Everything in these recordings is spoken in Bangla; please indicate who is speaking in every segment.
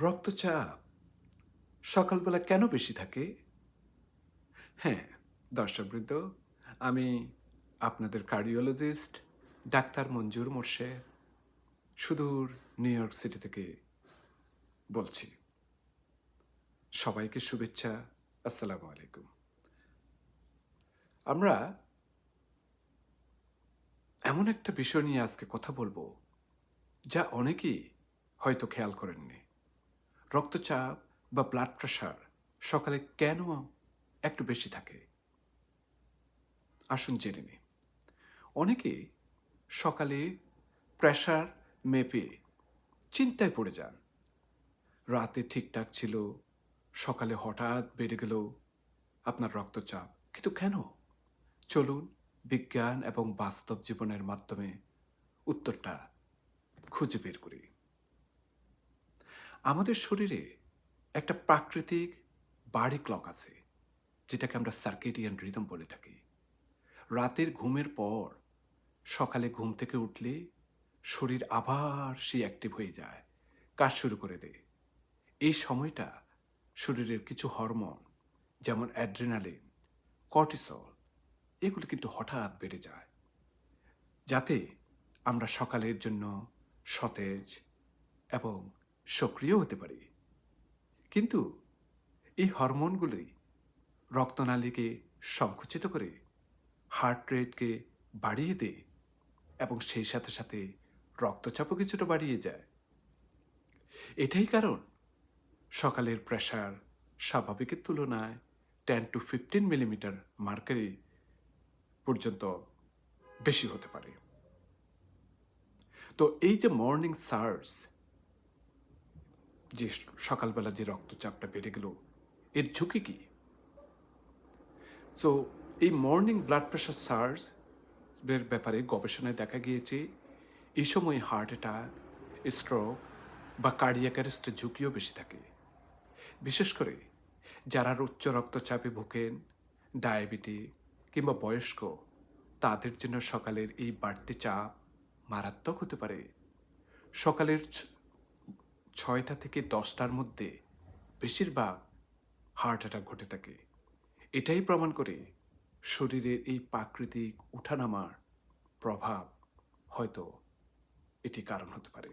Speaker 1: রক্তচাপ সকালবেলা কেন বেশি থাকে? হ্যাঁ, দর্শকবৃন্দ, আমি আপনাদের কার্ডিওলজিস্ট ডাক্তার মঞ্জুর মোর্শেদ সুদূর নিউ ইয়র্ক সিটি থেকে বলছি। সবাইকে শুভেচ্ছা। আসসালামু আলাইকুম। আমরা এমন একটা বিষয় নিয়ে আজকে কথা বলবো যা অনেকেই হয়তো খেয়াল করেননি। রক্তচাপ বা ব্লাড প্রেশার সকালে কেন একটু বেশি থাকে? আসুন জেনে নিই। অনেকে সকালে প্রেশার মেপে চিন্তায় পড়ে যান। রাতে ঠিকঠাক ছিল, সকালে হঠাৎ বেড়ে গেল আপনার রক্তচাপ। কিন্তু কেন? চলুন বিজ্ঞান এবং বাস্তব জীবনের মাধ্যমে উত্তরটা খুঁজে বের করি। আমাদের শরীরে একটা প্রাকৃতিক বডি ক্লক আছে, যেটাকে আমরা সার্কেডিয়ান রিদম বলে থাকি। রাতের ঘুমের পর সকালে ঘুম থেকে উঠলে শরীর আবার সেই অ্যাক্টিভ হয়ে যায়, কাজ শুরু করে দেয়। এই সময়টা শরীরের কিছু হরমোন যেমন অ্যাড্রেনালিন, কর্টিসল এগুলো কিন্তু হঠাৎ বেড়ে যায়, যাতে আমরা সকালের জন্য সতেজ এবং সক্রিয় হতে পারি। কিন্তু এই হরমোনগুলোই রক্তনালীকে সংকুচিত করে হার্ট রেটকে বাড়িয়ে দেয় এবং সেই সাথে সাথে রক্তচাপও কিছুটা বাড়িয়ে যায়। এটাই কারণ সকালের প্রেশার স্বাভাবিকের তুলনায় 10 to 15 মিলিমিটার মার্কারি পর্যন্ত বেশি হতে পারে। তো এই যে মর্নিং সার্জ, যে সকালবেলা যে রক্তচাপটা বেড়ে গেল, এর ঝুঁকি কি? সো এই মর্নিং ব্লাড প্রেশার সার্জ এর ব্যাপারে গবেষণায় দেখা গিয়েছে এই সময় হার্ট অ্যাটাক, স্ট্রোক বা কার্ডিয়াক অ্যারেস্টের ঝুঁকিও বেশি থাকে। বিশেষ করে যারা উচ্চ রক্তচাপে ভোগেন, ডায়াবেটিক কিংবা বয়স্ক, তাদের জন্য সকালের এই বাড়তি চাপ মারাত্মক হতে পারে। সকালের 6টা থেকে 10টার মধ্যে বেশিরভাগ হার্ট অ্যাটাক ঘটে থাকে। এটাই প্রমাণ করে শরীরের এই প্রাকৃতিক উঠানামার প্রভাব হয়তো এটি কারণ হতে পারে।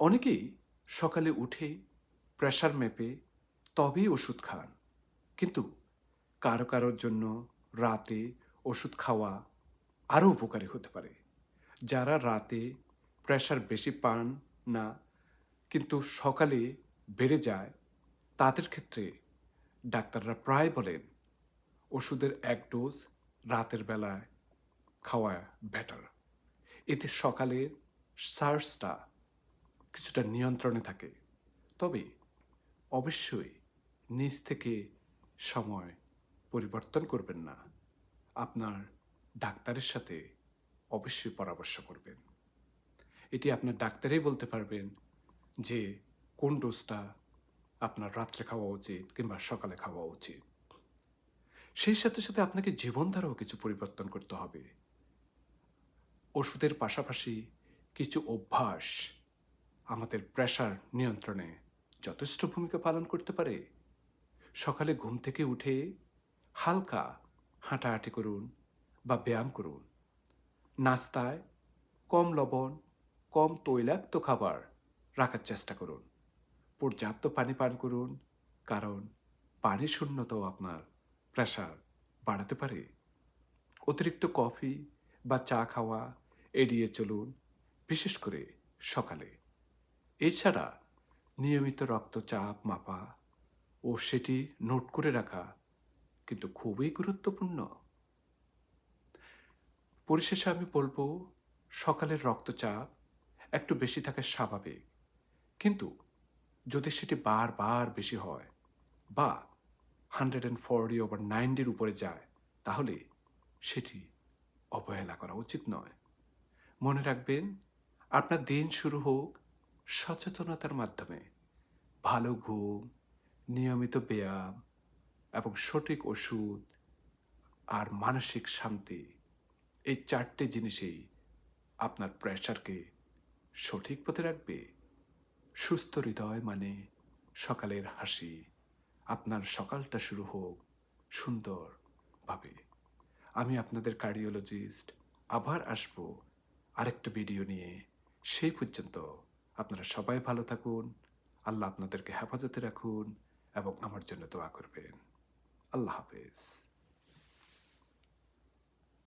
Speaker 1: অনেকেই সকালে উঠে প্রেশার মেপে তবেই ওষুধ খান, কিন্তু কারো কারোর জন্য রাতে ওষুধ খাওয়া আরও উপকারী হতে পারে। যারা রাতে প্রেশার বেশি পান না কিন্তু সকালে বেড়ে যায়, তাদের ক্ষেত্রে ডাক্তাররা প্রায় বলেন ওষুধের 1 ডোজ রাতের বেলায় খাওয়া বেটার। এতে সকালের সার্সটা কিছুটা নিয়ন্ত্রণে থাকে। তবে অবশ্যই নিজ থেকে সময় পরিবর্তন করবেন না। আপনার ডাক্তারের সাথে অবশ্যই পরামর্শ করবেন। এটি আপনার ডাক্তারই বলতে পারবেন যে কোন ডোজটা আপনার রাত্রে খাওয়া উচিত কিংবা সকালে খাওয়া উচিত। সেই সাথে সাথে আপনাকে জীবনধারাও কিছু পরিবর্তন করতে হবে। ওষুধের পাশাপাশি কিছু অভ্যাস আমাদের প্রেশার নিয়ন্ত্রণে যথেষ্ট ভূমিকা পালন করতে পারে। সকালে ঘুম থেকে উঠে হালকা হাঁটাহাঁটি করুন বা ব্যায়াম করুন। নাস্তায় কম লবণ, কম তৈলাক্ত খাবার রাখার চেষ্টা করুন। পর্যাপ্ত পানি পান করুন, কারণ পানি শূন্যতাও আপনার প্রেশার বাড়াতে পারে। অতিরিক্ত কফি বা চা খাওয়া এড়িয়ে চলুন, বিশেষ করে সকালে। এছাড়া নিয়মিত রক্তচাপ মাপা ও সেটি নোট করে রাখা কিন্তু খুবই গুরুত্বপূর্ণ। পরিশেষে আমি বলবো, সকালের রক্তচাপ একটু বেশি থাকা স্বাভাবিক, কিন্তু যদি সেটি বারবার বেশি হয় বা 140/90 উপরে যায়, তাহলে সেটি অবহেলা করা উচিত নয়। মনে রাখবেন, আপনার দিন শুরু হোক সচেতনতার মাধ্যমে। ভালো ঘুম, নিয়মিত ব্যায়াম এবং সঠিক ওষুধ আর মানসিক শান্তি, এই 4টে জিনিসেই আপনার প্রেশারকে সঠিক পথে রাখবে। সুস্থ হৃদয় মানে সকালের হাসি। আপনার সকালটা শুরু হোক সুন্দরভাবে। আমি আপনাদের কার্ডিওলজিস্ট আবার আসবো আরেকটা ভিডিও নিয়ে। সেই পর্যন্ত আপনারা সবাই ভালো থাকুন। আল্লাহ আপনাদেরকে হেফাজতে রাখুন এবং আমার জন্য দোয়া করবেন। আল্লাহ হাফেজ।